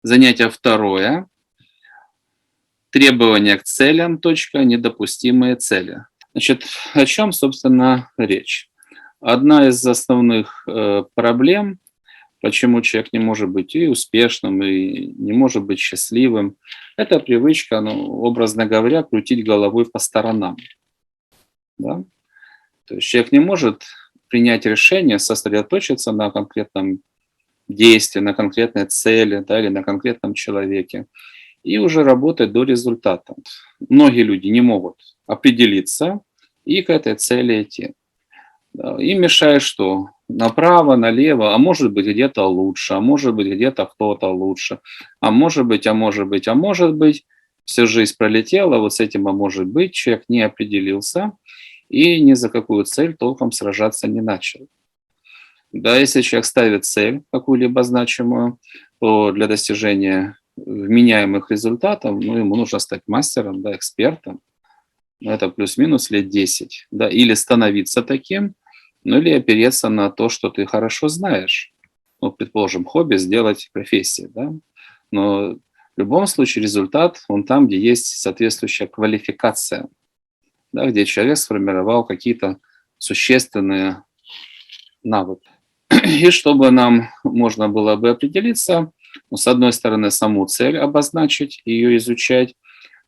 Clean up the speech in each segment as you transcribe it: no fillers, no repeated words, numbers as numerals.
Занятие второе. Требования к целям. Недопустимые цели. Значит, о чем, собственно, речь? Одна из основных проблем, почему человек не может быть и успешным, и не может быть счастливым, это привычка, образно говоря, крутить головой по сторонам. Да? То есть человек не может принять решение, сосредоточиться на конкретном действии, на конкретной цели, да, или на конкретном человеке, и уже работать до результата. Многие люди не могут определиться и к этой цели идти. Да, им мешает что? Направо, налево, а может быть где-то лучше, а может быть где-то кто-то лучше, а может быть, а может быть, а может быть. Всю жизнь пролетела, вот с этим, а может быть, человек не определился и ни за какую цель толком сражаться не начал. Да, если человек ставит цель какую-либо значимую, то для достижения вменяемых результатов, ему нужно стать мастером, да, экспертом. Это плюс-минус лет 10. Да, или становиться таким, или опереться на то, что ты хорошо знаешь. Предположим, хобби сделать профессией. Да? Но в любом случае результат, он там, где есть соответствующая квалификация, да, где человек сформировал какие-то существенные навыки. И чтобы нам можно было бы определиться, с одной стороны, саму цель обозначить, ее изучать,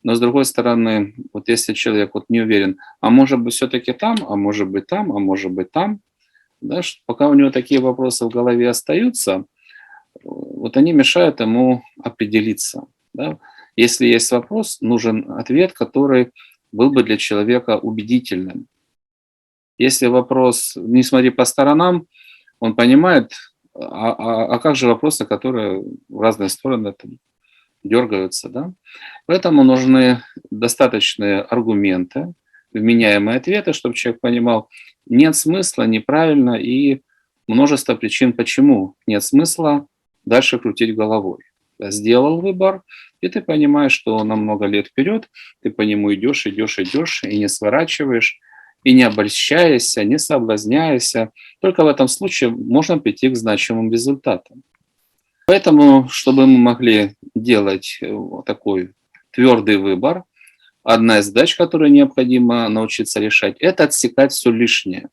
но с другой стороны, вот если человек не уверен, а может быть все-таки там, а может быть там, а может быть там, да, пока у него такие вопросы в голове остаются, вот они мешают ему определиться. Да. Если есть вопрос, нужен ответ, который был бы для человека убедительным. Если вопрос «не смотри по сторонам», он понимает, а как же вопросы, которые в разные стороны дергаются, да? Поэтому нужны достаточные аргументы, вменяемые ответы, чтобы человек понимал, нет смысла, неправильно, и множество причин, почему нет смысла дальше крутить головой. Сделал выбор, и ты понимаешь, что на много лет вперед ты по нему идешь, идешь, идешь, и не сворачиваешь, и не обольщаешься, не соблазняешься. Только в этом случае можно прийти к значимым результатам. Поэтому, чтобы мы могли делать такой твердый выбор, одна из задач, которую необходимо научиться решать, это отсекать все лишнее.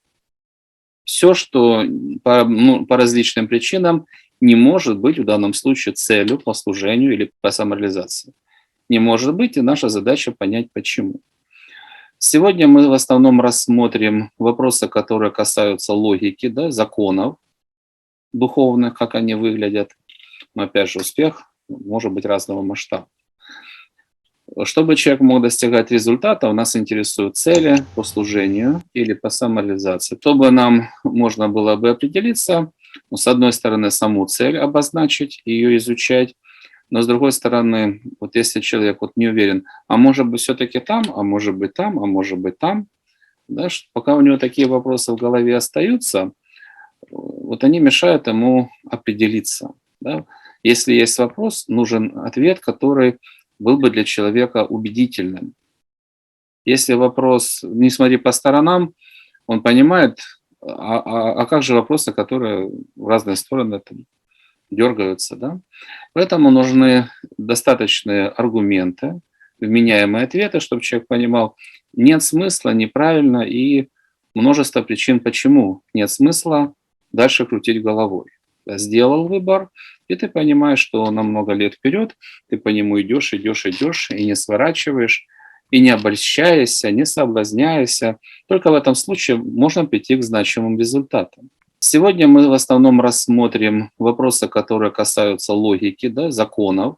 Все, что по различным причинам не может быть в данном случае целью по служению или по самореализации. Не может быть, и наша задача понять, почему. Сегодня мы в основном рассмотрим вопросы, которые касаются логики, да, законов духовных, как они выглядят. Но опять же, успех может быть разного масштаба. Чтобы человек мог достигать результата, нас интересуют цели по служению или по самореализации. Чтобы нам можно было бы определиться, с одной стороны, саму цель обозначить, ее изучать, но с другой стороны, вот если человек не уверен, а может быть все-таки там, а может быть там, а может быть там, да, пока у него такие вопросы в голове остаются, вот они мешают ему определиться. Да. Если есть вопрос, нужен ответ, который был бы для человека убедительным. Если вопрос «не смотри по сторонам», он понимает, а как же вопросы, которые в разные стороны дергаются. Да? Поэтому нужны достаточные аргументы, вменяемые ответы, чтобы человек понимал, нет смысла, неправильно, и множество причин, почему нет смысла дальше крутить головой. Сделал выбор, и ты понимаешь, что на много лет вперед ты по нему идешь, идешь, идешь, и не сворачиваешь, и не обольщаешься, не соблазняешься. Только в этом случае можно прийти к значимым результатам. Сегодня мы в основном рассмотрим вопросы, которые касаются логики, да, законов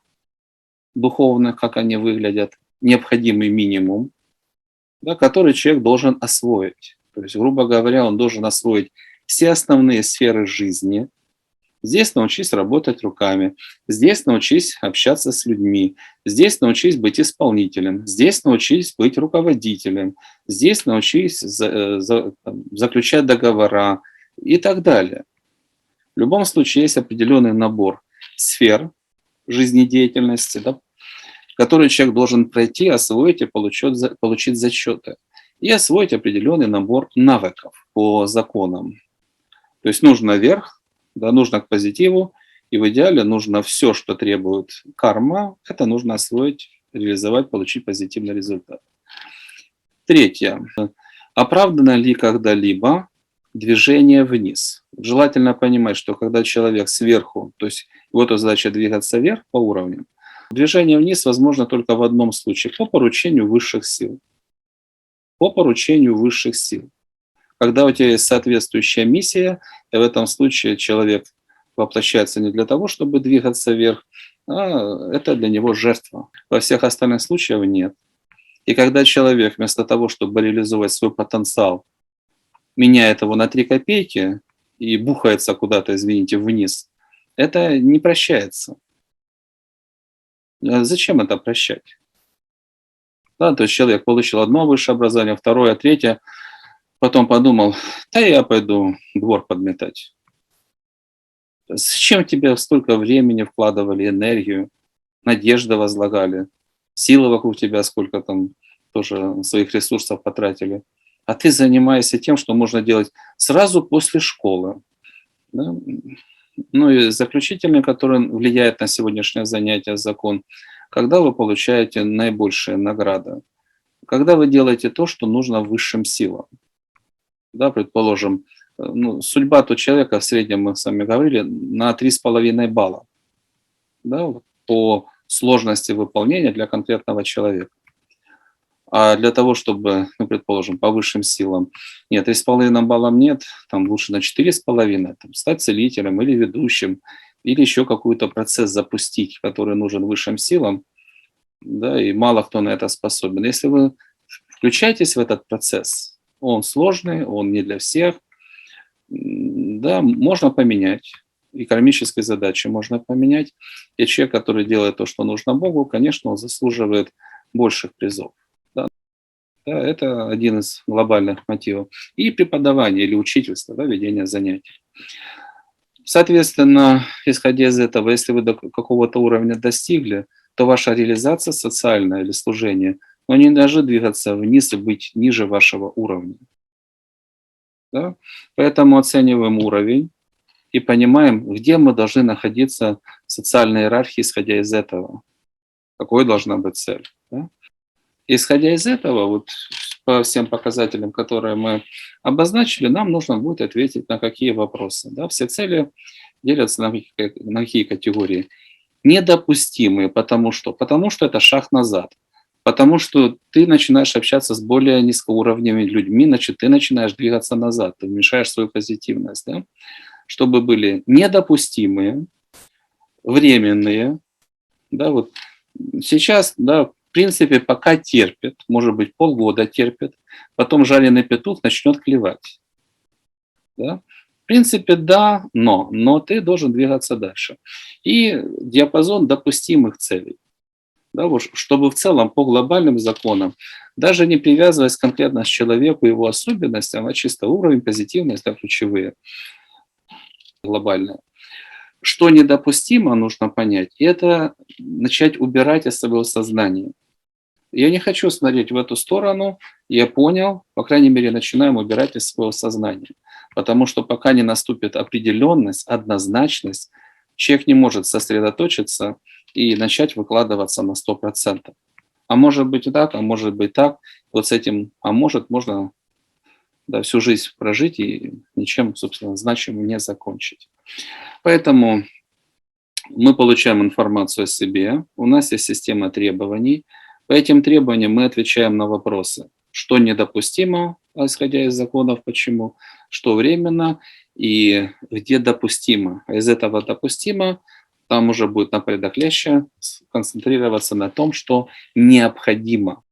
духовных, как они выглядят, необходимый минимум, да, который человек должен освоить. То есть, грубо говоря, он должен освоить все основные сферы жизни. Здесь научись работать руками, здесь научись общаться с людьми, здесь научись быть исполнителем, здесь научись быть руководителем, здесь научись заключать договора и так далее. В любом случае есть определенный набор сфер жизнедеятельности, да, который человек должен пройти, освоить и получить зачеты. И освоить определенный набор навыков по законам. То есть нужно вверх, да, нужно к позитиву И в идеале нужно все, что требует карма, это нужно освоить, реализовать, получить позитивный результат. Третье. Оправдано ли когда-либо движение вниз? Желательно понимать, что когда человек сверху, то есть его задача двигаться вверх по уровню, движение вниз возможно только в одном случае – по поручению высших сил. По поручению высших сил. Когда у тебя есть соответствующая миссия, и в этом случае человек воплощается не для того, чтобы двигаться вверх, а это для него жертва. Во всех остальных случаях нет. И когда человек вместо того, чтобы реализовать свой потенциал, меняет его на 3 копейки и бухается куда-то, извините, вниз, это не прощается. Зачем это прощать? Да, то есть человек получил одно высшее образование, второе, третье, потом подумал, да я пойду двор подметать. Зачем тебе столько времени вкладывали, энергию, надежды возлагали, силы вокруг тебя сколько там тоже своих ресурсов потратили, а ты занимаешься тем, что можно делать сразу после школы. Да? Ну и заключительный, который влияет на сегодняшнее занятие, закон, когда вы получаете наибольшие награды, когда вы делаете то, что нужно высшим силам. Да, предположим, судьба то человека в среднем, мы с вами говорили, на 3,5 балла, да, по сложности выполнения для конкретного человека. А для того, чтобы, предположим, по высшим силам, нет, 3,5 баллам нет, там лучше на 4,5, там, стать целителем или ведущим, или еще какой-то процесс запустить, который нужен высшим силам, да, и мало кто на это способен. Если вы включаетесь в этот процесс, он сложный, он не для всех, да, можно поменять. И кармические задачи можно поменять. И человек, который делает то, что нужно Богу, конечно, он заслуживает больших призов. Да, это один из глобальных мотивов. И преподавание или учительство, да, ведение занятий. Соответственно, исходя из этого, если вы до какого-то уровня достигли, то ваша реализация социальная или служение, но не должны двигаться вниз и быть ниже вашего уровня. Да? Поэтому оцениваем уровень и понимаем, где мы должны находиться в социальной иерархии, исходя из этого. Какой должна быть цель. Да? Исходя из этого, вот по всем показателям, которые мы обозначили, нам нужно будет ответить на какие вопросы. Да? Все цели делятся на какие категории. Недопустимые, потому что это шаг назад. Потому что ты начинаешь общаться с более низкоуровневыми людьми, значит, ты начинаешь двигаться назад, ты уменьшаешь свою позитивность. Да? Чтобы были недопустимые, временные. Да, вот сейчас, да, в принципе, пока терпит, может быть, полгода терпит, потом жареный петух начнет клевать. Да? В принципе, да, но ты должен двигаться дальше. И диапазон допустимых целей. Да, вот, чтобы в целом по глобальным законам, даже не привязываясь конкретно к человеку, его особенностям, а чисто уровень, позитивность, да, ключевые, глобальные. Что недопустимо, нужно понять, это начать убирать из своего сознания. Я не хочу смотреть в эту сторону, я понял, по крайней мере, начинаем убирать из своего сознания. Потому что пока не наступит определенность, однозначность, человек не может сосредоточиться и начать выкладываться на 100%. А может быть и так, а может быть так. Вот с этим, а может, можно, да, всю жизнь прожить и ничем, собственно, значимым не закончить. Поэтому мы получаем информацию о себе, у нас есть система требований. По этим требованиям мы отвечаем на вопросы, что недопустимо, исходя из законов, почему, что временно и где допустимо. А из этого допустимо, там уже будет на порядок легче концентрироваться на том, что необходимо.